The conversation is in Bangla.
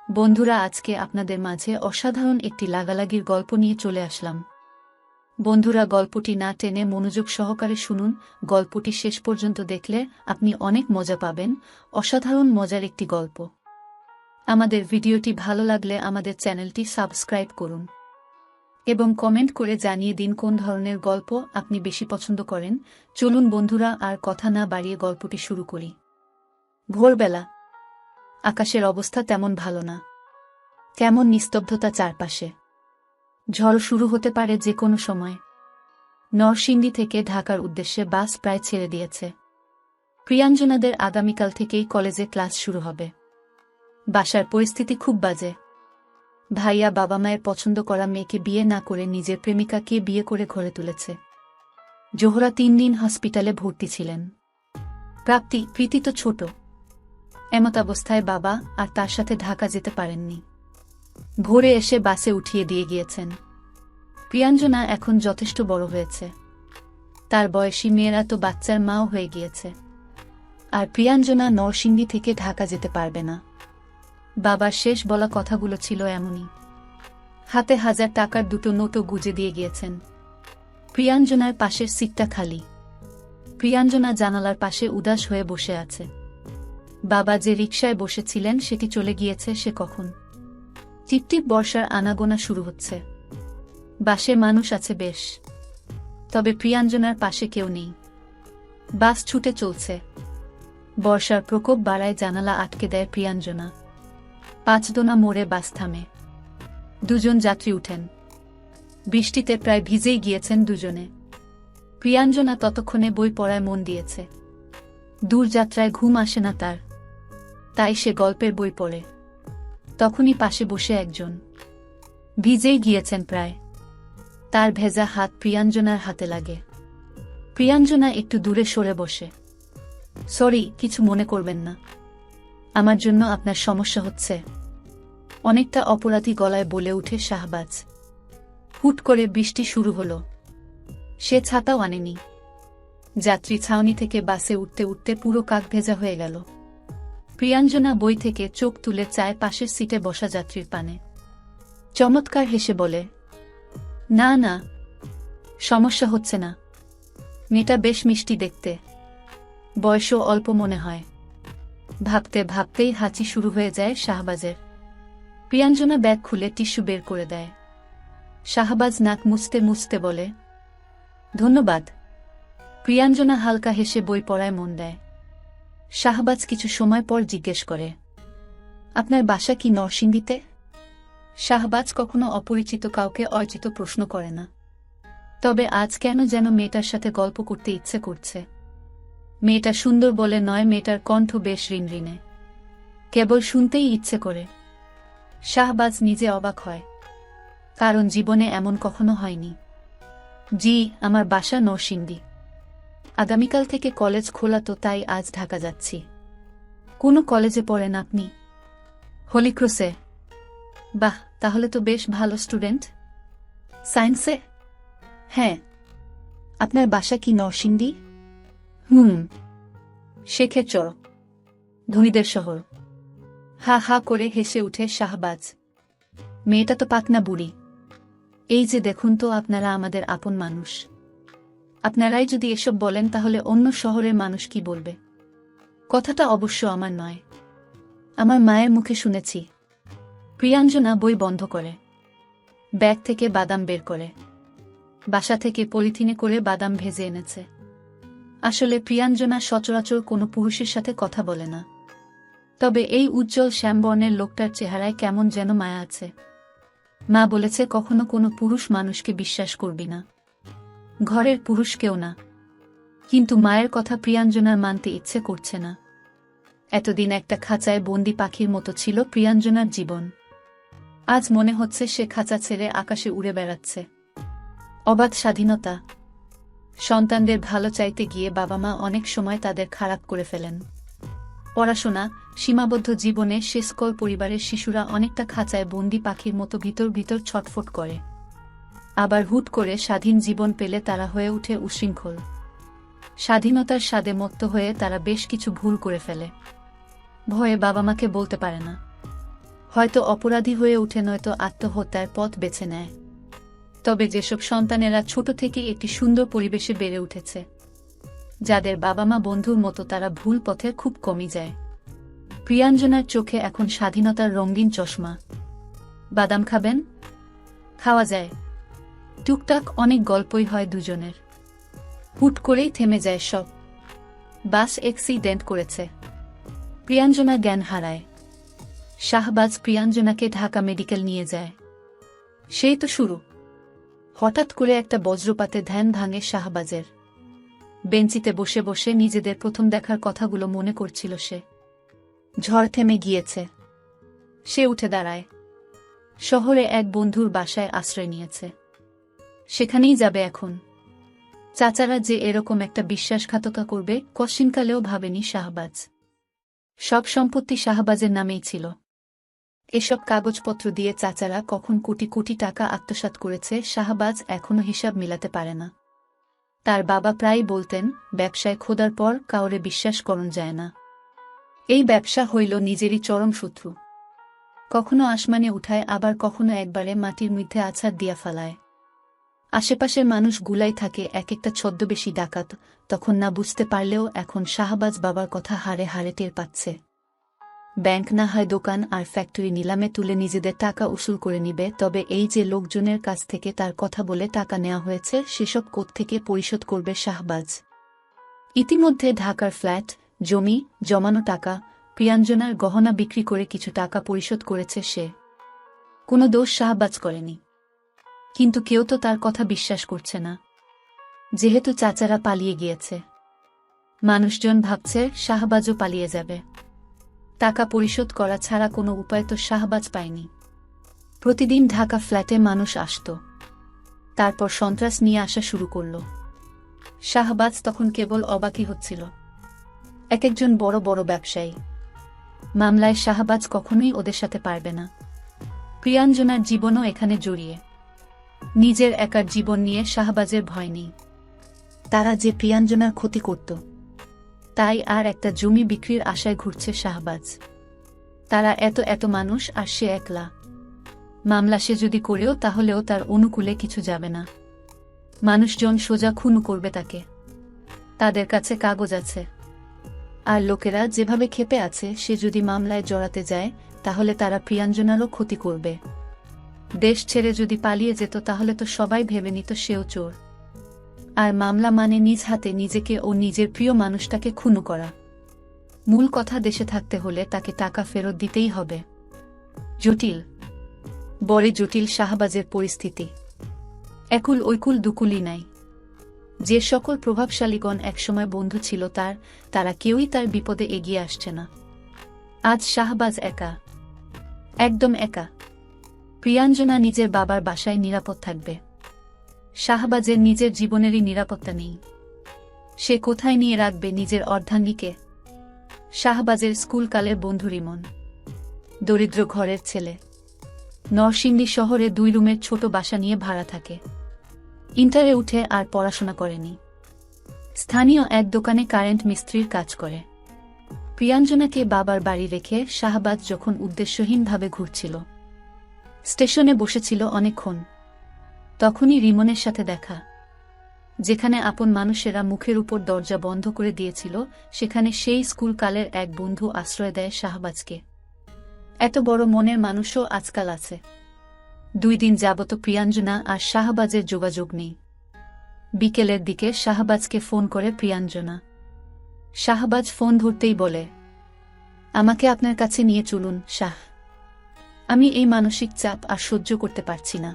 বন্ধুরা, আজকে আপনাদের মাঝে অসাধারণ একটি লাগালাগির গল্প নিয়ে চলে আসলাম। বন্ধুরা, গল্পটি না টেনে মনোযোগ সহকারে শুনুন। গল্পটি শেষ পর্যন্ত দেখলে আপনি অনেক মজা পাবেন। অসাধারণ মজার একটি গল্প। আমাদের ভিডিওটি ভালো লাগলে আমাদের চ্যানেলটি সাবস্ক্রাইব করুন এবং কমেন্ট করে জানিয়ে দিন কোন ধরনের গল্প আপনি বেশি পছন্দ করেন। চলুন বন্ধুরা, আর কথা না বাড়িয়ে গল্পটি শুরু করি। ভোরবেলা। আকাশের অবস্থা তেমন ভালো না। কেমন নিস্তব্ধতা চারপাশে। ঝড় শুরু হতে পারে যে কোনো সময়। নরসিংদী থেকে ঢাকার উদ্দেশ্যে বাস প্রায় ছেড়ে দিয়েছে। প্রিয়াঞ্জনাদের আগামীকাল থেকেই কলেজে ক্লাস শুরু হবে। বাসার পরিস্থিতি খুব বাজে। ভাইয়া বাবা মায়ের পছন্দ করা মেয়েকে বিয়ে না করে নিজের প্রেমিকাকে বিয়ে করে ঘরে তুলেছে। জোহরা 3 দিন হসপিটালে ভর্তি ছিলেন। প্রীতি তো ছোট। এমতাবস্থায় বাবা আর তার সাথে ঢাকা যেতে পারেননি। ভোরে এসে বাসে উঠিয়ে দিয়ে গিয়েছেন। প্রিয়াঞ্জনা এখন যথেষ্ট বড় হয়েছে। তার বয়সী মেয়েরা তো বাচ্চার মাও হয়ে গিয়েছে। আর প্রিয়াঞ্জনা নরসিংদী থেকে ঢাকা যেতে পারবে না। বাবার শেষ বলা কথাগুলো ছিল এমনই। হাতে 1000 টাকার 2টো নোটও গুজে দিয়ে গিয়েছেন। প্রিয়াঞ্জনার পাশের সিটটা খালি। প্রিয়াঞ্জনা জানালার পাশে উদাস হয়ে বসে আছে। বাবা যে রিকশায় বসেছিলেন সেটি চলে গিয়েছে সে কখন। টিপটিপ বর্ষার আনাগোনা শুরু হচ্ছে। বাসে মানুষ আছে বেশ, তবে প্রিয়াঞ্জনার পাশে কেউ নেই। বাস ছুটে চলছে। বর্ষার প্রকোপ বাড়ায়, জানালা আটকে দেয় প্রিয়াঞ্জনা। 5 দোনা মোড়ে বাস থামে। 2জন যাত্রী উঠেন। বৃষ্টিতে প্রায় ভিজেই গিয়েছেন দুজনে। প্রিয়াঞ্জনা ততক্ষণে বই পড়ায় মন দিয়েছে। দূর যাত্রায় ঘুম আসে না তার, তাই সে গল্পের বই পড়ে। তখনই পাশে বসে একজন। ভিজেই গিয়েছেন প্রায়। তার ভেজা হাত প্রিয়াঞ্জনার হাতে লাগে। প্রিয়াঞ্জনা একটু দূরে সরে বসে। সরি, কিছু মনে করবেন না। আমার জন্য আপনার সমস্যা হচ্ছে? অনেকটা অপরাধী গলায় বলে উঠে শাহবাজ। হুট করে বৃষ্টি শুরু হলো। সে ছাতাও আনেনি। যাত্রী ছাউনি থেকে বাসে উঠতে উঠতে পুরো কাক ভেজা হয়ে গেল। প্রিয়াঞ্জনা বই থেকে চোখ তুলে চায় পাশের সিটে বসা যাত্রীর পানে। চমৎকার হেসে বলে, না না, সমস্যা হচ্ছে না। মেয়েটা বেশ মিষ্টি দেখতে, বয়সও অল্প মনে হয়। ভাবতে ভাবতেই হাঁচি শুরু হয়ে যায় শাহবাজের। প্রিয়াঞ্জনা ব্যাগ খুলে টিস্যু বের করে দেয়। শাহবাজ নাক মুছতে মুছতে বলে, ধন্যবাদ। প্রিয়াঞ্জনা হালকা হেসে বই পড়ায় মন দেয়। শাহবাজ কিছু সময় পর জিজ্ঞেস করে, আপনার বাসা কি নরসিংদীতে? শাহবাজ কখনো অপরিচিত কাউকে অর্জিত প্রশ্ন করে না, তবে আজ কেন যেন মেয়েটার সাথে গল্প করতে ইচ্ছে করছে। মেয়েটা সুন্দর বলে নয়, মেয়েটার কণ্ঠ বেশ রিনরিনে। কেবল শুনতেই ইচ্ছে করে। শাহবাজ নিজে অবাক হয়, কারণ জীবনে এমন কখনো হয়নি। জি, আমার বাসা নরসিংদী। আগামীকাল থেকে কলেজ খোলা, তো তাই আজ ঢাকা যাচ্ছি। কোন কলেজে পড়েন আপনি? হলিক্রসে। বাহ, তাহলে তো বেশ ভালো স্টুডেন্ট। সায়েন্সে? হ্যাঁ। আপনার বাসা কি নরসিংদী? শেখেচর, ধনীদের শহর। হা হা করে হেসে উঠে শাহবাজ। মেয়েটা তো পাকনা বুড়ি। এই যে দেখুন তো, আপনারা আমাদের আপন মানুষ। আপনারাই যদি এসব বলেন তাহলে অন্য শহরের মানুষ কি বলবে? কথাটা অবশ্য আমার নয়, আমার মায়ের মুখে শুনেছি। প্রিয়াঞ্জনা বই বন্ধ করে ব্যাগ থেকে বাদাম বের করে। বাসা থেকে পলিথিনে করে বাদাম ভেজে এনেছে। আসলে প্রিয়াঞ্জনা সচরাচর কোনো পুরুষের সাথে কথা বলে না, তবে এই উজ্জ্বল শ্যামবর্ণের লোকটার চেহারায় কেমন যেন মায়া আছে। মা বলেছে কখনো কোনো পুরুষ মানুষকে বিশ্বাস করবি না, ঘরের পুরুষ কেউ না। কিন্তু মায়ের কথা প্রিয়াঞ্জনার মানতে ইচ্ছে করছে না। এতদিন একটা খাঁচায় বন্দি পাখির মতো ছিল প্রিয়াঞ্জনার জীবন। আজ মনে হচ্ছে সে খাঁচা ছেড়ে আকাশে উড়ে বেড়াচ্ছে। অবাধ স্বাধীনতা। সন্তানদের ভালো চাইতে গিয়ে বাবা মা অনেক সময় তাদের খারাপ করে ফেলেন। পড়াশোনা, সীমাবদ্ধ জীবনে শেষকল পরিবারের শিশুরা অনেকটা খাঁচায় বন্দি পাখির মতো ভিতর ভিতর ছটফট করে। আবার হুট করে স্বাধীন জীবন পেলে তারা হয়ে ওঠে উশৃঙ্খল। স্বাধীনতার স্বাদে মত্ত হয়ে তারা বেশ কিছু ভুল করে ফেলে। ভয়ে বাবা মাকে বলতে পারে না। হয়তো অপরাধী হয়ে উঠে, নয়তো আত্মহত্যার পথ বেছে নেয়। তবে যেসব সন্তানেরা ছোট থেকে একটি সুন্দর পরিবেশে বেড়ে উঠেছে, যাদের বাবা মা বন্ধুর মতো, তারা ভুল পথে খুব কমই যায়। প্রিয়াঞ্জনার চোখে এখন স্বাধীনতার রঙিন চশমা। বাদাম খাবেন? খাওয়া যায়। টুকটাক অনেক গল্পই হয় দুজনের। হুট করেই থেমে যায় সব। বাস অ্যাক্সিডেন্ট করেছে। প্রিয়াঞ্জনা জ্ঞান হারায়। শাহবাজ প্রিয়াঞ্জনাকে ঢাকা মেডিকেল নিয়ে যায়। সেই তো শুরু। হঠাৎ করে একটা বজ্রপাতে ধ্যান ভাঙে শাহবাজের। বেঞ্চিতে বসে বসে নিজেদের প্রথম দেখার কথাগুলো মনে করছিল সে। ঝড় থেমে গিয়েছে। সে উঠে দাঁড়ায়। শহরে এক বন্ধুর বাসায় আশ্রয় নিয়েছে। সেখানেই যাবে এখন। চাচারা যে এরকম একটা বিশ্বাসঘাতকতা করবে, কশিনকালেও ভাবেনি শাহবাজ। সব সম্পত্তি শাহবাজের নামেই ছিল। এসব কাগজপত্র দিয়ে চাচারা কখন কোটি কোটি টাকা আত্মসাৎ করেছে, শাহবাজ এখনো হিসাব মিলাতে পারে না। তার বাবা প্রায়ই বলতেন, ব্যবসায় খোদার পর কাউরে বিশ্বাস করন যায় না। এই ব্যবসা হইল নিজেরই চরম শত্রু। কখনো আসমানে উঠায়, আবার কখনো একবারে মাটির মধ্যে আছাড় দিয়া ফালায়। আশেপাশের মানুষ গুলাই থাকে এক একটা ছদ্মবেশী ডাকাত। তখন না বুঝতে পারলেও এখন শাহবাজ বাবার কথা হাড়ে হাড়ে টের পাচ্ছে। ব্যাংক না হয় দোকান আর ফ্যাক্টরি নিলামে তুলে নিজেদের টাকা উসুল করে নিবে, তবে এই যে লোকজনের কাছ থেকে তার কথা বলে টাকা নেওয়া হয়েছে, সেসব কোত্থেকে পরিশোধ করবে শাহবাজ? ইতিমধ্যে ঢাকার ফ্ল্যাট, জমি, জমানো টাকা, প্রিয়াঞ্জনার গহনা বিক্রি করে কিছু টাকা পরিশোধ করেছে সে। কোনো দোষ শাহবাজ করেনি। কিন্তু কেউ তো তার কথা বিশ্বাস করছে না। যেহেতু চাচারা পালিয়ে গিয়েছে, মানুষজন ভাবছে শাহবাজও পালিয়ে যাবে। টাকা পরিশোধ করা ছাড়া কোনো উপায় তো শাহবাজ পায়নি। প্রতিদিন ঢাকা ফ্ল্যাটে মানুষ আসত। তারপর সন্ত্রাস নিয়ে আসা শুরু করল। শাহবাজ তখন কেবল অবাকই হচ্ছিল। এক একজন বড় বড় ব্যবসায়ী। মামলায় শাহবাজ কখনোই ওদের সাথে পারবে না। প্রিয়াঞ্জনার জীবনও এখানে জড়িয়ে। নিজের একার জীবন নিয়ে শাহবাজের ভয় নেই। তারা যে প্রিয়াঞ্জনার ক্ষতি করত, তাই আর একটা জমি বিক্রির আশায় ঘুরছে শাহবাজ। তারা এত এত মানুষ, আর সে একলা। মামলা সে যদি করেও, তাহলেও তার অনুকূলে কিছু যাবে না। মানুষজন সোজা খুন করবে তাকে। তাদের কাছে কাগজ আছে। আর লোকেরা যেভাবে ক্ষেপে আছে, সে যদি মামলায় জড়াতে যায়, তাহলে তারা প্রিয়াঞ্জনারও ক্ষতি করবে। দেশ ছেড়ে যদি পালিয়ে যেত, তাহলে তো সবাই ভেবে নিত সেও চোর। আর মামলা মানে নিজ হাতে নিজেকে ও নিজের প্রিয় মানুষটাকে খুন করা। মূল কথা, দেশে থাকতে হলে তাকে টাকা ফেরত দিতেই হবে। জটিল, বড় জটিল শাহবাজের পরিস্থিতি। একুল ঐকুল দুকুলই নাই। যে সকল প্রভাবশালীগণ একসময় বন্ধু ছিল তার, তারা কেউই তার বিপদে এগিয়ে আসছে না। আজ শাহবাজ একা, একদম একা। প্রিয়াঞ্জনা নিজের বাবার বাসায় নিরাপদ থাকবে। শাহবাজের নিজের জীবনেরই নিরাপত্তা নেই। সে কোথায় নিয়ে রাখবে নিজের অর্ধাঙ্গীকে? শাহবাজের স্কুলকালের বন্ধু রিমন, দরিদ্র ঘরের ছেলে, নরসিংদী শহরে 2 রুমের ছোট বাসা নিয়ে ভাড়া থাকে। ইন্টারে উঠে আর পড়াশোনা করেনি। স্থানীয় এক দোকানে কারেন্ট মিস্ত্রির কাজ করে। প্রিয়াঞ্জনাকে বাবার বাড়ি রেখে শাহবাজ যখন উদ্দেশ্যহীনভাবে ঘুরছিল, স্টেশনে বসেছিল অনেকক্ষণ, তখনই রিমনের সাথে দেখা। যেখানে আপন মানুষেরা মুখের উপর দরজা বন্ধ করে দিয়েছিল, সেখানে সেই স্কুলকালের এক বন্ধু আশ্রয় দেয় শাহবাজকে। এত বড় মনের মানুষও আজকাল আছে। 2 দিন যাবত প্রিয়াঞ্জনা আর শাহবাজের যোগাযোগ নেই। বিকেলের দিকে শাহবাজকে ফোন করে প্রিয়াঞ্জনা। শাহবাজ ফোন ধরতেই বলে, আমাকে আপনার কাছে নিয়ে চলুন শাহ। আমি এই মানসিক চাপ আর সহ্য করতে পারছি না।